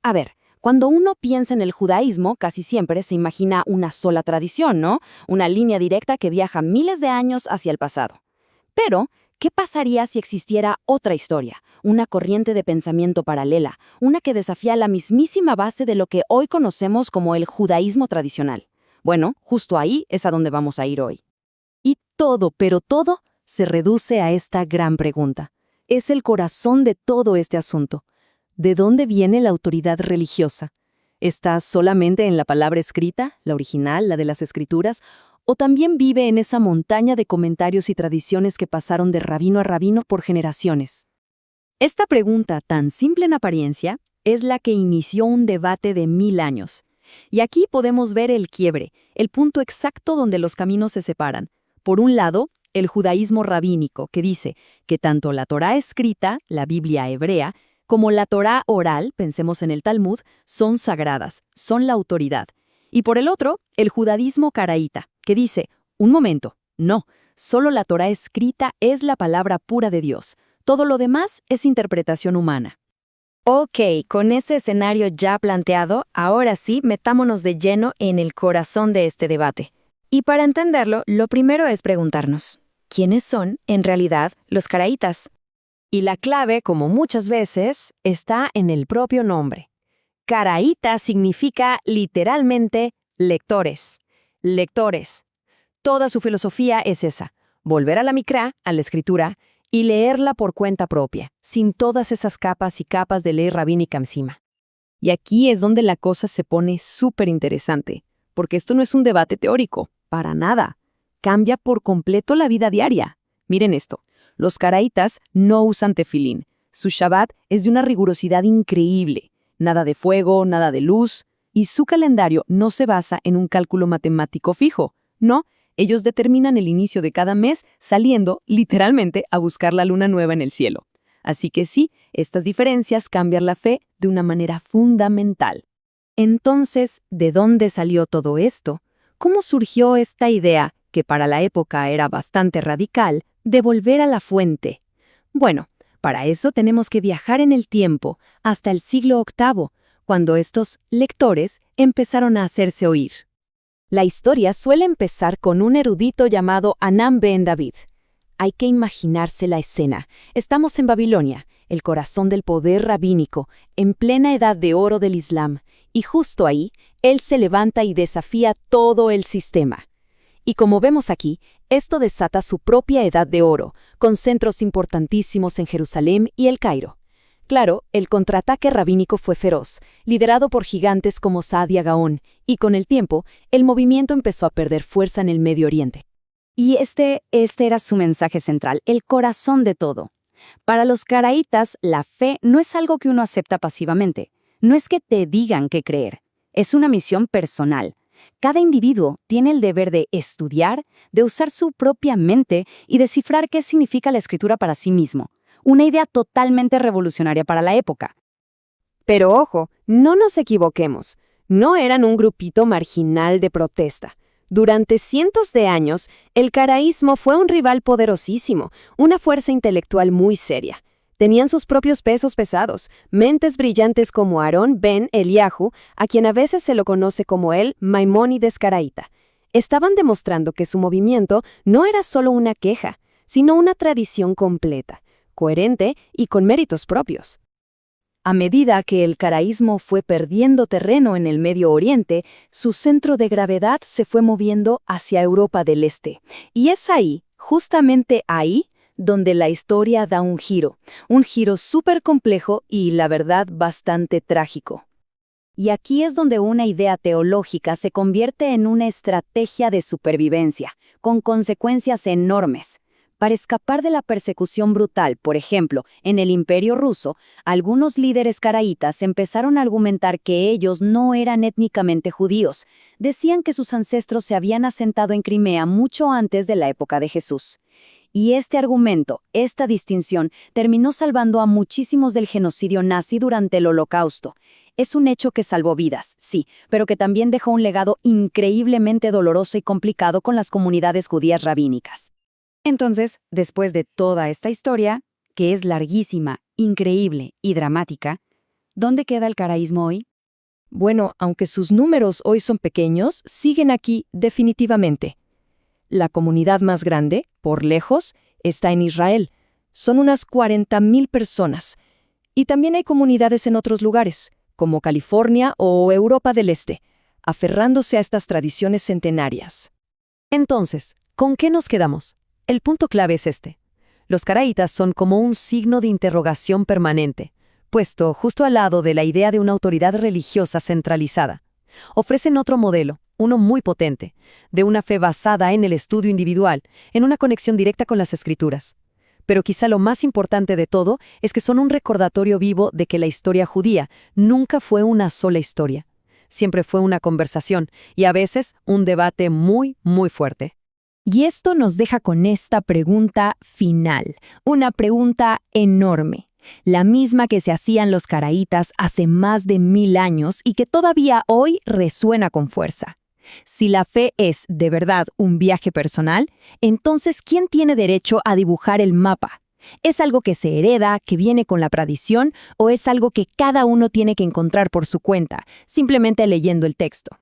A ver, cuando uno piensa en el judaísmo, casi siempre se imagina una sola tradición, ¿no? Una línea directa que viaja miles de años hacia el pasado. Pero, ¿qué pasaría si existiera otra historia, una corriente de pensamiento paralela, una que desafía la mismísima base de lo que hoy conocemos como el judaísmo tradicional? Bueno, justo ahí es a donde vamos a ir hoy. Y todo, pero todo, se reduce a esta gran pregunta. Es el corazón de todo este asunto. ¿De dónde viene la autoridad religiosa? ¿Está solamente en la palabra escrita, la original, la de las escrituras, o también vive en esa montaña de comentarios y tradiciones que pasaron de rabino a rabino por generaciones? Esta pregunta, tan simple en apariencia, es la que inició un debate de 1000 años. Y aquí podemos ver el quiebre, el punto exacto donde los caminos se separan. Por un lado, el judaísmo rabínico, que dice que tanto la Torá escrita, la Biblia hebrea, como la Torá oral, pensemos en el Talmud, son sagradas, son la autoridad. Y por el otro, el judaísmo caraíta, que dice, un momento, no, solo la Torá escrita es la palabra pura de Dios. Todo lo demás es interpretación humana. Ok, con ese escenario ya planteado, ahora sí, metámonos de lleno en el corazón de este debate. Y para entenderlo, lo primero es preguntarnos, ¿quiénes son, en realidad, los caraítas? Y la clave, como muchas veces, está en el propio nombre. Caraíta significa literalmente lectores. Lectores. Toda su filosofía es esa, volver a la Mikra, a la escritura, y leerla por cuenta propia, sin todas esas capas y capas de ley rabínica encima. Y aquí es donde la cosa se pone súper interesante, porque esto no es un debate teórico, para nada. Cambia por completo la vida diaria. Miren esto, los caraítas no usan tefilín. Su Shabbat es de una rigurosidad increíble. Nada de fuego, nada de luz, y su calendario no se basa en un cálculo matemático fijo. No, ellos determinan el inicio de cada mes saliendo, literalmente, a buscar la luna nueva en el cielo. Así que sí, estas diferencias cambian la fe de una manera fundamental. Entonces, ¿de dónde salió todo esto? ¿Cómo surgió esta idea, que para la época era bastante radical, de volver a la fuente? Bueno, para eso tenemos que viajar en el tiempo, hasta el siglo VIII, cuando estos lectores empezaron a hacerse oír. La historia suele empezar con un erudito llamado Anán ben David. Hay que imaginarse la escena. Estamos en Babilonia, el corazón del poder rabínico, en plena edad de oro del Islam, y justo ahí, él se levanta y desafía todo el sistema. Y como vemos aquí, esto desata su propia edad de oro, con centros importantísimos en Jerusalén y el Cairo. Claro, el contraataque rabínico fue feroz, liderado por gigantes como Saadia Gaón, y con el tiempo, el movimiento empezó a perder fuerza en el Medio Oriente. Y este era su mensaje central, el corazón de todo. Para los caraítas, la fe no es algo que uno acepta pasivamente. No es que te digan qué creer. Es una misión personal. Cada individuo tiene el deber de estudiar, de usar su propia mente y descifrar qué significa la escritura para sí mismo. Una idea totalmente revolucionaria para la época. Pero ojo, no nos equivoquemos. No eran un grupito marginal de protesta. Durante cientos de años, el caraísmo fue un rival poderosísimo, una fuerza intelectual muy seria. Tenían sus propios pesos pesados, mentes brillantes como Aarón ben Eliahu, a quien a veces se lo conoce como el Maimónides caraíta. Estaban demostrando que su movimiento no era solo una queja, sino una tradición completa, coherente y con méritos propios. A medida que el caraísmo fue perdiendo terreno en el Medio Oriente, su centro de gravedad se fue moviendo hacia Europa del Este. Y es ahí, justamente ahí, donde la historia da un giro súper complejo y, la verdad, bastante trágico. Y aquí es donde una idea teológica se convierte en una estrategia de supervivencia, con consecuencias enormes. Para escapar de la persecución brutal, por ejemplo, en el Imperio ruso, algunos líderes caraítas empezaron a argumentar que ellos no eran étnicamente judíos. Decían que sus ancestros se habían asentado en Crimea mucho antes de la época de Jesús. Y este argumento, esta distinción, terminó salvando a muchísimos del genocidio nazi durante el Holocausto. Es un hecho que salvó vidas, sí, pero que también dejó un legado increíblemente doloroso y complicado con las comunidades judías rabínicas. Entonces, después de toda esta historia, que es larguísima, increíble y dramática, ¿Dónde queda el caraísmo hoy? Bueno, aunque sus números hoy son pequeños, siguen aquí definitivamente. La comunidad más grande, por lejos, está en Israel. Son unas 40.000 personas. Y también hay comunidades en otros lugares, como California o Europa del Este, aferrándose a estas tradiciones centenarias. Entonces, ¿con qué nos quedamos? El punto clave es este. Los caraítas son como un signo de interrogación permanente, puesto justo al lado de la idea de una autoridad religiosa centralizada. Ofrecen otro modelo, uno muy potente, de una fe basada en el estudio individual, en una conexión directa con las escrituras. Pero quizá lo más importante de todo es que son un recordatorio vivo de que la historia judía nunca fue una sola historia. Siempre fue una conversación y a veces un debate muy, muy fuerte. Y esto nos deja con esta pregunta final, una pregunta enorme, la misma que se hacían los caraítas hace más de 1000 años y que todavía hoy resuena con fuerza. Si la fe es, de verdad, un viaje personal, entonces, ¿quién tiene derecho a dibujar el mapa? ¿Es algo que se hereda, que viene con la tradición, o es algo que cada uno tiene que encontrar por su cuenta, simplemente leyendo el texto?